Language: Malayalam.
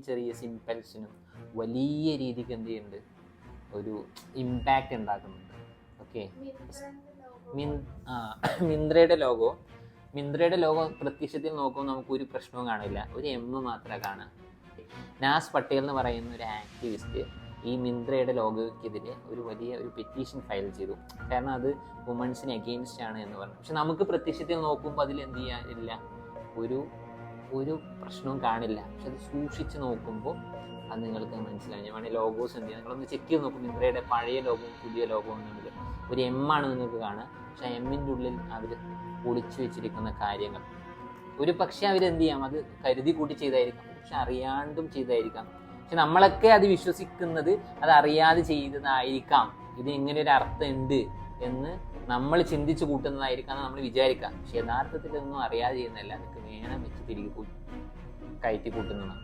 ചെറിയ സിംപൽസിനും വലിയ രീതിക്ക് എന്ത് ചെയ്യുന്നുണ്ട്, ഒരു ഇമ്പാക്റ്റ് ഉണ്ടാക്കുന്നുണ്ട്. ഓക്കെ, മിന്ത്രയുടെ ലോഗോ പ്രത്യക്ഷത്തിൽ നോക്കുമ്പോൾ നമുക്ക് ഒരു പ്രശ്നവും കാണില്ല, ഒരു എം മാത്രമേ കാണാം. നാസ് പട്ടേൽ എന്ന് പറയുന്ന ഒരു ആക്ടിവിസ്റ്റ് ഈ മിന്ത്രയുടെ ലോഗോയ്ക്കെതിരെ ഒരു വലിയ പെറ്റീഷൻ ഫയൽ ചെയ്തു. കാരണം അത് വുമൺസിന് അഗെയിൻസ്റ്റ് ആണ് എന്ന് പറഞ്ഞു. പക്ഷെ നമുക്ക് പ്രത്യക്ഷത്തിൽ നോക്കുമ്പോൾ അതിൽ എന്ത് ചെയ്യാനില്ല, ഒരു പ്രശ്നവും കാണില്ല. പക്ഷെ അത് സൂക്ഷിച്ച് നോക്കുമ്പോൾ അത് നിങ്ങൾക്ക് മനസ്സിലാവും. ഞാൻ വേണമെങ്കിൽ ലോഗോസ് എന്ത് ചെയ്യാം, നിങ്ങളൊന്ന് ചെക്ക് ചെയ്ത് നോക്കും. മിന്ത്രയുടെ പഴയ ലോഗോവും പുതിയ ലോഗോവും തമ്മിൽ ഒരു എം ആണ് നിങ്ങൾക്ക് കാണുക. പക്ഷെ എമ്മിൻ്റെ ഉള്ളിൽ അവർ ഒളിച്ചു വെച്ചിരിക്കുന്ന കാര്യങ്ങൾ ഒരു പക്ഷേ അവരെന്ത് ചെയ്യാം, അത് കരുതി കൂട്ടി ചെയ്തായിരിക്കാം, പക്ഷെ അറിയാണ്ടും ചെയ്തായിരിക്കാം. പക്ഷെ നമ്മളൊക്കെ അത് വിശ്വസിക്കുന്നത് അത് അറിയാതെ ചെയ്തതായിരിക്കാം, ഇത് ഇങ്ങനെ ഒരു അർത്ഥം ഉണ്ട് എന്ന് നമ്മൾ ചിന്തിച്ച് കൂട്ടുന്നതായിരിക്കാം നമ്മൾ വിചാരിക്കാം. പക്ഷെ യഥാർത്ഥത്തിൽ ഇതൊന്നും അറിയാതെ ചെയ്യുന്നതല്ല, അതൊക്കെ വേണം വെച്ച് തിരികെ കയറ്റി കൂട്ടുന്നതാണ്.